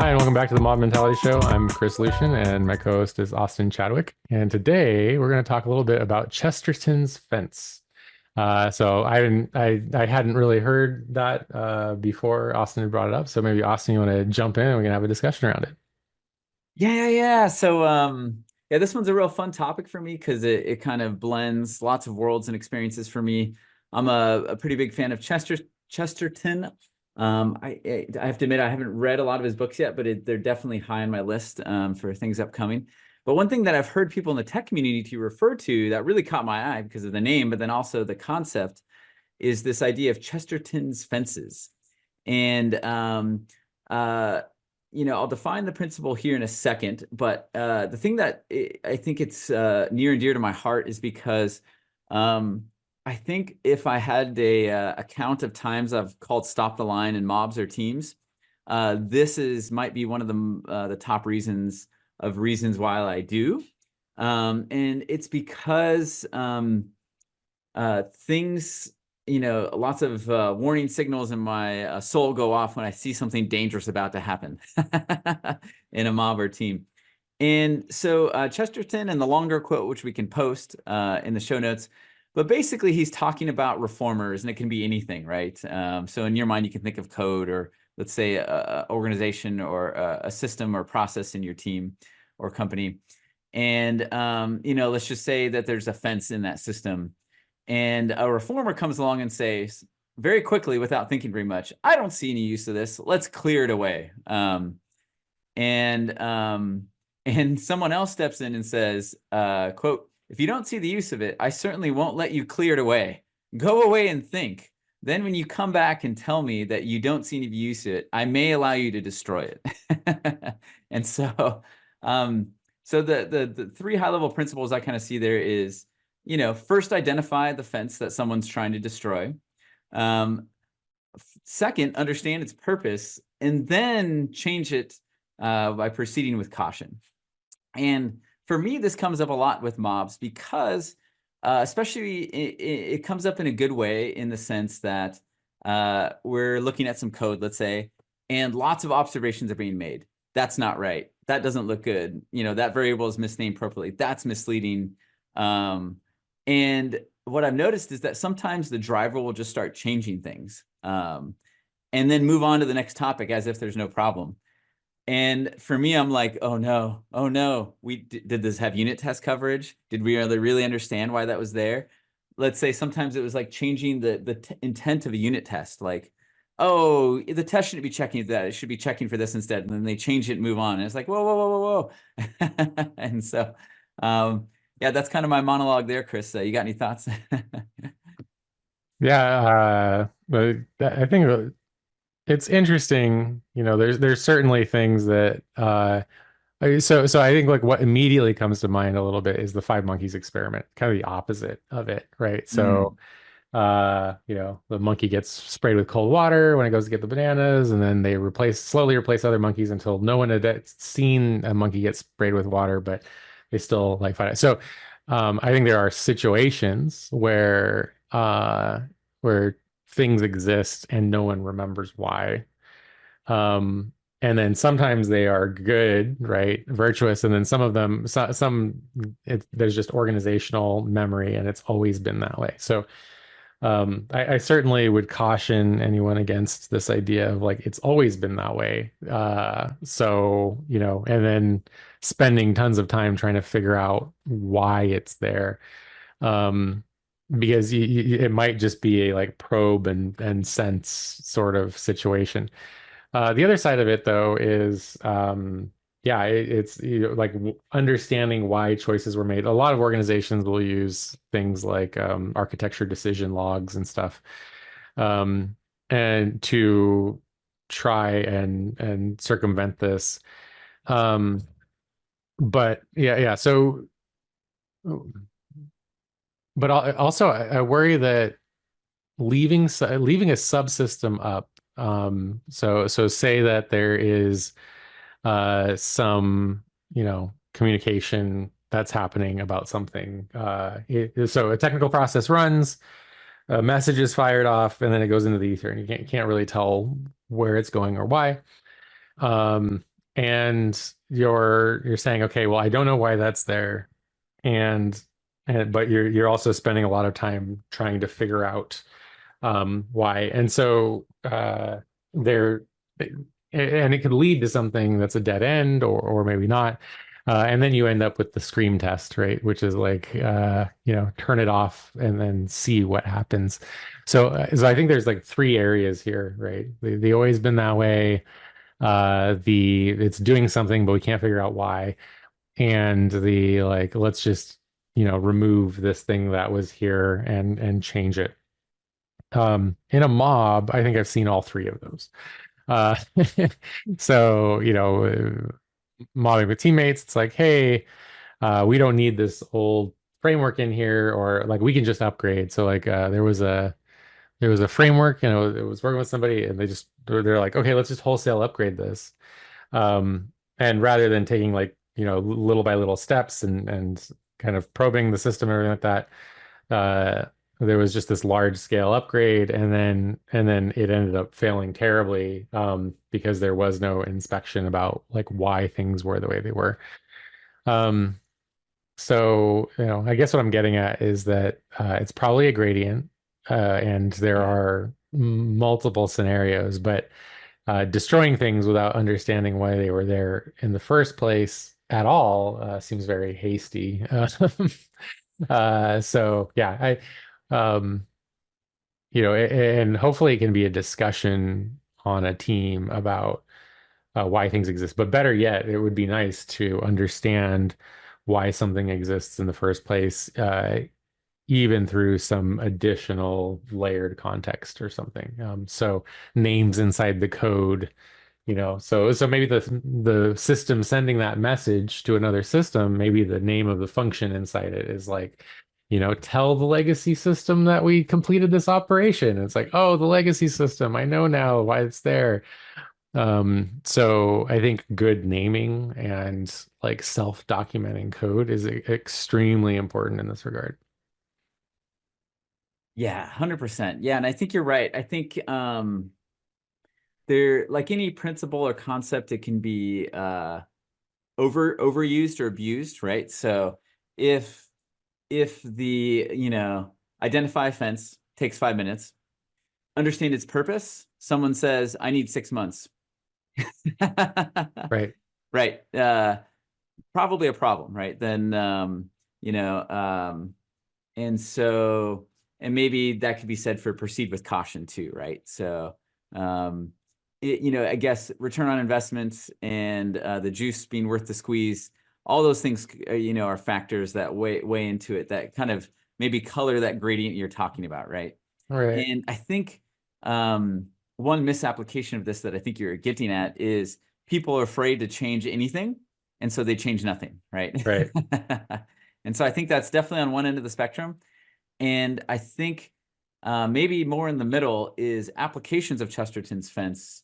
Hi, and welcome back to the Mod Mentality Show. I'm Chris Lucian, and my co-host is Austin Chadwick. And today we're going to talk a little bit about Chesterton's fence. I hadn't really heard that before Austin had brought it up. So maybe Austin, you want to jump in and we can have a discussion around it. Yeah. So this one's a real fun topic for me because it kind of blends lots of worlds and experiences for me. I'm a pretty big fan of Chesterton. I have to admit I haven't read a lot of his books yet, but they're definitely high on my list for things upcoming. But one thing that I've heard people in the tech community to refer to that really caught my eye because of the name, but then also the concept, is this idea of Chesterton's fences. And I'll define the principle here in a second, but the thing that I think it's near and dear to my heart is because I think if I had a count of times I've called stop the line in mobs or teams, might be one of the top reasons why I do. And it's because things, lots of warning signals in my soul go off when I see something dangerous about to happen in a mob or team. And so Chesterton, and the longer quote, which we can post in the show notes, but basically he's talking about reformers, and it can be anything, right? So in your mind, you can think of code, or let's say a organization, or a system or process in your team or company. And, let's just say that there's a fence in that system. And a reformer comes along and says, very quickly, without thinking very much, I don't see any use of this. Let's clear it away. And someone else steps in and says, quote, if you don't see the use of it, I certainly won't let you clear it away. Go away and think. Then when you come back and tell me that you don't see any use of it, I may allow you to destroy it. And so, the three high-level principles I kind of see there is, first identify the fence that someone's trying to destroy. Second, understand its purpose, and then change it by proceeding with caution. And for me, this comes up a lot with mobs because especially it comes up in a good way, in the sense that we're looking at some code, let's say, and lots of observations are being made. That's not right. That doesn't look good. That variable is misnamed appropriately. That's misleading. And what I've noticed is that sometimes the driver will just start changing things and then move on to the next topic as if there's no problem. And for me, I'm like, oh no, did this have unit test coverage? Did we really understand why that was there? Let's say sometimes it was like changing the intent of a unit test. Like, oh, the test shouldn't be checking that. It should be checking for this instead. And then they change it and move on. And it's like, whoa. And so, yeah, that's kind of my monologue there, Chris. You got any thoughts? But I think it's interesting. There's certainly things that so I think like what immediately comes to mind a little bit is the Five Monkeys experiment, kind of the opposite of it, right? So the monkey gets sprayed with cold water when it goes to get the bananas, and then they slowly replace other monkeys until no one had seen a monkey get sprayed with water, but they still like fight it. So I think there are situations where things exist and no one remembers why. And then sometimes they are good, right? Virtuous. And then some of them, there's just organizational memory, and it's always been that way. So I certainly would caution anyone against this idea of like, it's always been that way. And then spending tons of time trying to figure out why it's there. Because it might just be a like probe and sense sort of situation. The other side of it, though, is it's like understanding why choices were made. A lot of organizations will use things like architecture decision logs and stuff, and to try and circumvent this. But yeah. So, but also I worry that leaving a subsystem up. So say that there is some communication that's happening about something. So a technical process runs, a message is fired off, and then it goes into the ether, and you can't really tell where it's going or why. and you're saying, okay, well, I don't know why that's there, and but you're also spending a lot of time trying to figure out why. And so there, and it could lead to something that's a dead end, or maybe not. And then you end up with the scream test, right? Which is like, turn it off and then see what happens. So I think there's like three areas here, right? They always been that way. It's doing something, but we can't figure out why. And the like, let's just, remove this thing that was here and change it. In a mob, I think I've seen all three of those. Uh, so, mobbing with teammates, it's like, hey, we don't need this old framework in here, or like we can just upgrade. So like there was a framework, and it was working with somebody, and they're like, okay, let's just wholesale upgrade this. And rather than taking like, little by little steps and kind of probing the system and everything like that, uh, there was just this large scale upgrade, and then it ended up failing terribly, because there was no inspection about like why things were the way they were. Um, so, I guess what I'm getting at is that it's probably a gradient, and there Yeah. are multiple scenarios, but destroying things without understanding why they were there in the first place at all seems very hasty. So yeah, um, and hopefully it can be a discussion on a team about why things exist. But better yet, it would be nice to understand why something exists in the first place, even through some additional layered context or something. So names inside the code, so maybe the system sending that message to another system, maybe the name of the function inside it is like, tell the legacy system that we completed this operation. It's like, oh, the legacy system, I know now why it's there. So I think good naming and like self-documenting code is extremely important in this regard. Yeah, 100%. Yeah, and I think you're right. I think there, like any principle or concept, it can be overused or abused, right? So if the, identify offense takes 5 minutes, understand its purpose, someone says, I need 6 months. Right. Right. Probably a problem, right? Then you know, and so, and maybe that could be said for proceed with caution too, right? So I guess return on investments and the juice being worth the squeeze, all those things are factors that weigh into it, that kind of maybe color that gradient you're talking about, right? Right. And I think one misapplication of this that I think you're getting at is people are afraid to change anything, and so they change nothing, right? Right. And so I think that's definitely on one end of the spectrum. And I think maybe more in the middle is applications of Chesterton's fence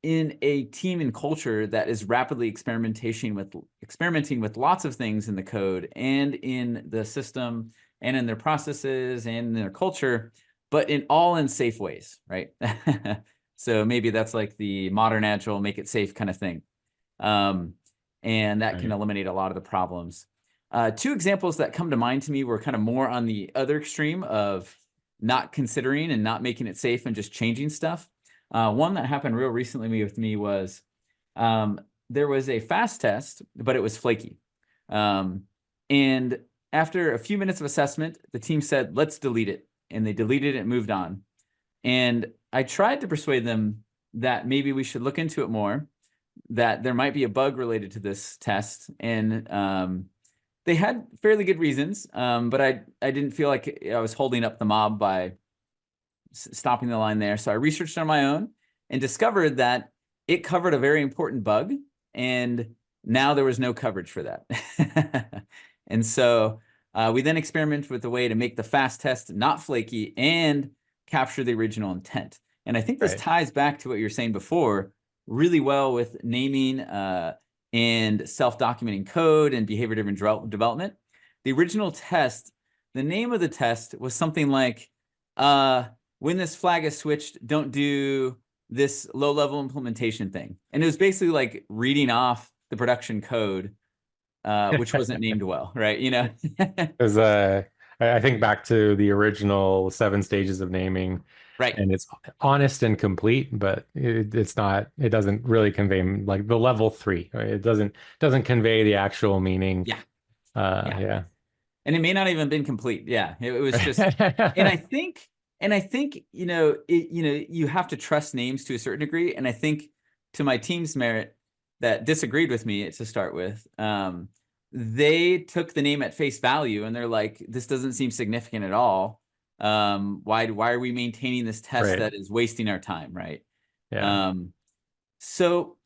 in a team and culture that is rapidly experimenting with lots of things in the code and in the system and in their processes and in their culture, but in safe ways, right? So maybe that's like the modern agile, make it safe kind of thing. Um, and that can Right. eliminate a lot of the problems. Two examples that come to mind to me were kind of more on the other extreme of not considering and not making it safe and just changing stuff. One that happened real recently with me was there was a fast test, but it was flaky. And after a few minutes of assessment, the team said, let's delete it. And they deleted it and moved on. And I tried to persuade them that maybe we should look into it more, that there might be a bug related to this test. And they had fairly good reasons, but I didn't feel like I was holding up the mob by stopping the line there. So I researched on my own and discovered that it covered a very important bug, and now there was no coverage for that. And so we then experimented with a way to make the fast test not flaky and capture the original intent. And I think this Right. ties back to what you were saying before really well with naming and self-documenting code and behavior-driven development. The original test, the name of the test was something like, when this flag is switched, don't do this low-level implementation thing. And it was basically like reading off the production code, which wasn't named well, right? You know? Because I think back to the original seven stages of naming, Right. and it's honest and complete, but it's not. It doesn't really convey like the level three. Right? It doesn't convey the actual meaning. Yeah. Yeah. Yeah. And it may not even been complete. Yeah. It was just, and I think, you have to trust names to a certain degree. And I think to my team's merit that disagreed with me to start with, they took the name at face value and they're like, this doesn't seem significant at all. Why are we maintaining this test Right. that is wasting our time? Right. Yeah. Um,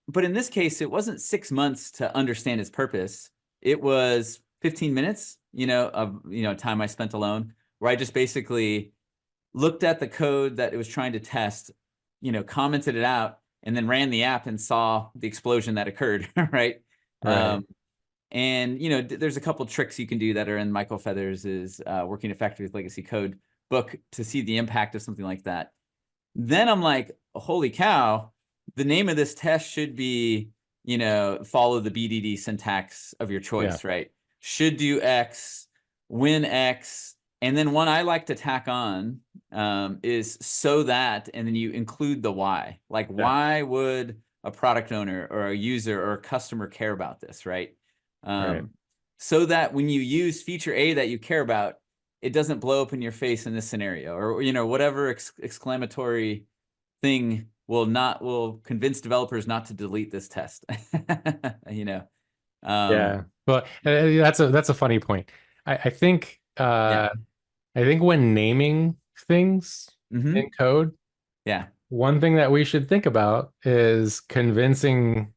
but in this case, it wasn't 6 months to understand its purpose. It was 15 minutes, of, time I spent alone, where I just basically looked at the code that it was trying to test, commented it out, and then ran the app and saw the explosion that occurred, right? Right. And, there's a couple tricks you can do that are in Michael Feathers' Working Effectively with Legacy Code book to see the impact of something like that. Then I'm like, holy cow, the name of this test should be, follow the BDD syntax of your Yeah. choice, right? Should do X, when X. And then one I like to tack on is so that, and then you include the why. Like, Yeah. why would a product owner or a user or a customer care about this, right? Right. So that when you use feature A that you care about, it doesn't blow up in your face in this scenario, or whatever exclamatory thing will convince developers not to delete this test. you know um Yeah. Well, that's a funny point. I think yeah. I think when naming things in Hmm. code, Yeah. one thing that we should think about is convincing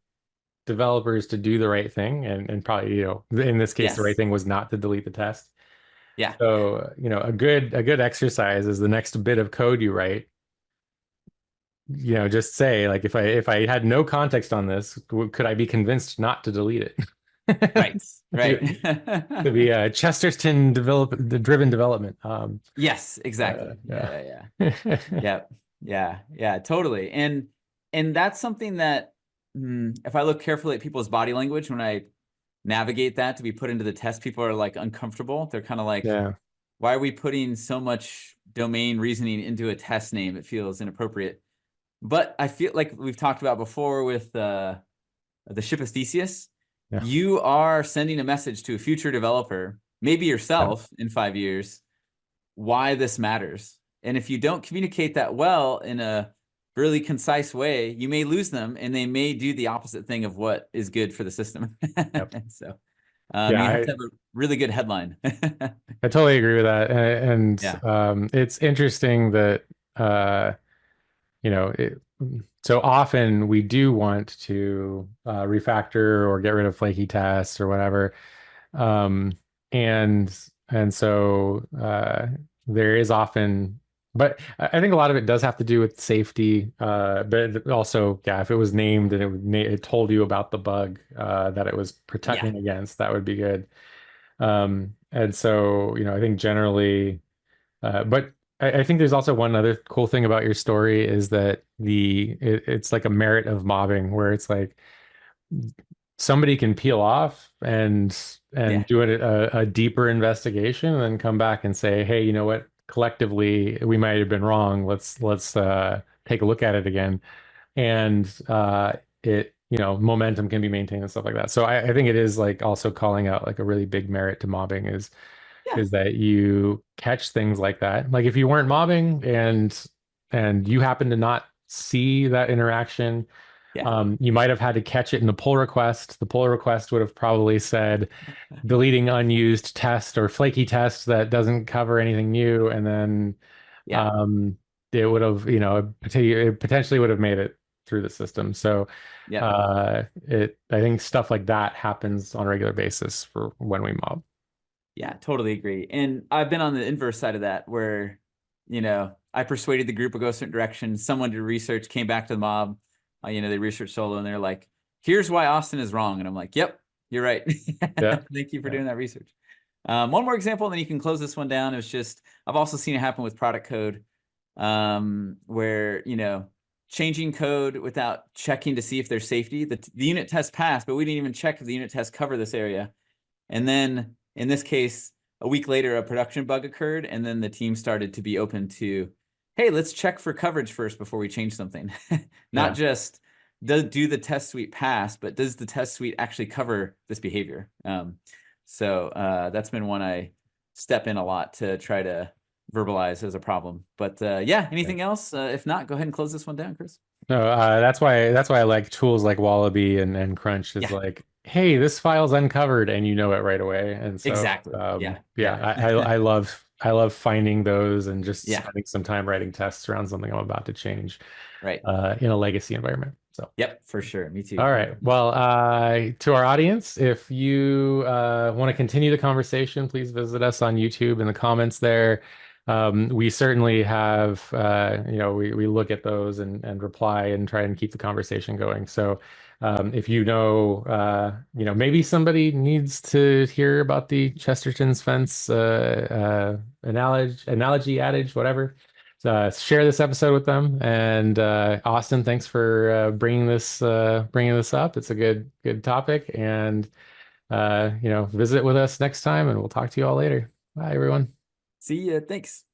developers to do the right thing, and probably, in this case, the right Yes. thing was not to delete the test. Yeah. So, a good exercise is the next bit of code you write, just say like if I had no context on this, could I be convinced not to delete it? Right. Right. To be a Chesterton driven development. Yes, exactly. Yeah. Yeah. Yeah. Yeah. Yeah. Totally. And that's something that, if I look carefully at people's body language when I navigate that to be put into the test, people are like uncomfortable. They're kind of like, Yeah. why are we putting so much domain reasoning into a test name? It feels inappropriate. But I feel like we've talked about before with the ship of Theseus. Yeah. You are sending a message to a future developer, maybe Yeah. yourself in 5 years, why this matters. And if you don't communicate that well in a really concise way, you may lose them and they may do the opposite thing of what is good for the system. Yep. So Yeah, you have to have a really good headline. I totally agree with that. And Yeah. it's interesting that you know, it, so often we do want to refactor or get rid of flaky tests or whatever. Um, and and so there is often, but I think a lot of it does have to do with safety. But also, yeah, if it was named and it told you about the bug that it was Yeah. protecting against, that would be good. And so, I think generally, but I think there's also one other cool thing about your story is that it's like a merit of mobbing where it's like somebody can peel off and Yeah. do a deeper investigation and then come back and say, hey, you know what? Collectively, we might have been wrong. Let's take a look at it again. And momentum can be maintained and stuff like that. So I think it is like also calling out like a really big merit to mobbing Yeah. is that you catch things like that. Like if you weren't mobbing and you happen to not see that interaction, Yeah. you might have had to catch it in the pull request. The pull request would have probably said deleting unused test or flaky test that doesn't cover anything new, and then Yeah. um, it would have, it potentially would have made it through the system. So Yeah. I think stuff like that happens on a regular basis for when we mob. Yeah, totally agree. And I've been on the inverse side of that where, I persuaded the group to go a certain direction. Someone did research, came back to the mob, they researched solo and they're like, here's why Austin is wrong. And I'm like, yep, you're right. Yeah. Thank you for Yeah. doing that research. One more example, and then you can close this one down. It was just, I've also seen it happen with product code, where, changing code without checking to see if there's safety. The unit test passed, but we didn't even check if the unit test cover this area. And then in this case, a week later, a production bug occurred, and then the team started to be open to, hey, let's check for coverage first before we change something. Not Yeah. just do the test suite pass, but does the test suite actually cover this behavior? So that's been one I step in a lot to try to verbalize as a problem. But yeah, anything else? If not, go ahead and close this one down, Chris. No, that's why I like tools like Wallaby and Crunch is Yeah, like, hey, this file's uncovered and you know it right away. And so exactly. Yeah, yeah, yeah, I love finding those and just yeah, spending some time writing tests around something I'm about to change right. in a legacy environment. So Yep, for sure. Me too. all right. Well, to our audience, if you want to continue the conversation, please visit us on YouTube in the comments there. We certainly have, we look at those and reply and try and keep the conversation going. So if maybe somebody needs to hear about the Chesterton's fence analogy, adage, whatever. Share this episode with them. And Austin, thanks for bringing this up. It's a good topic, and visit with us next time, and we'll talk to you all later. Bye, everyone. See ya. Thanks.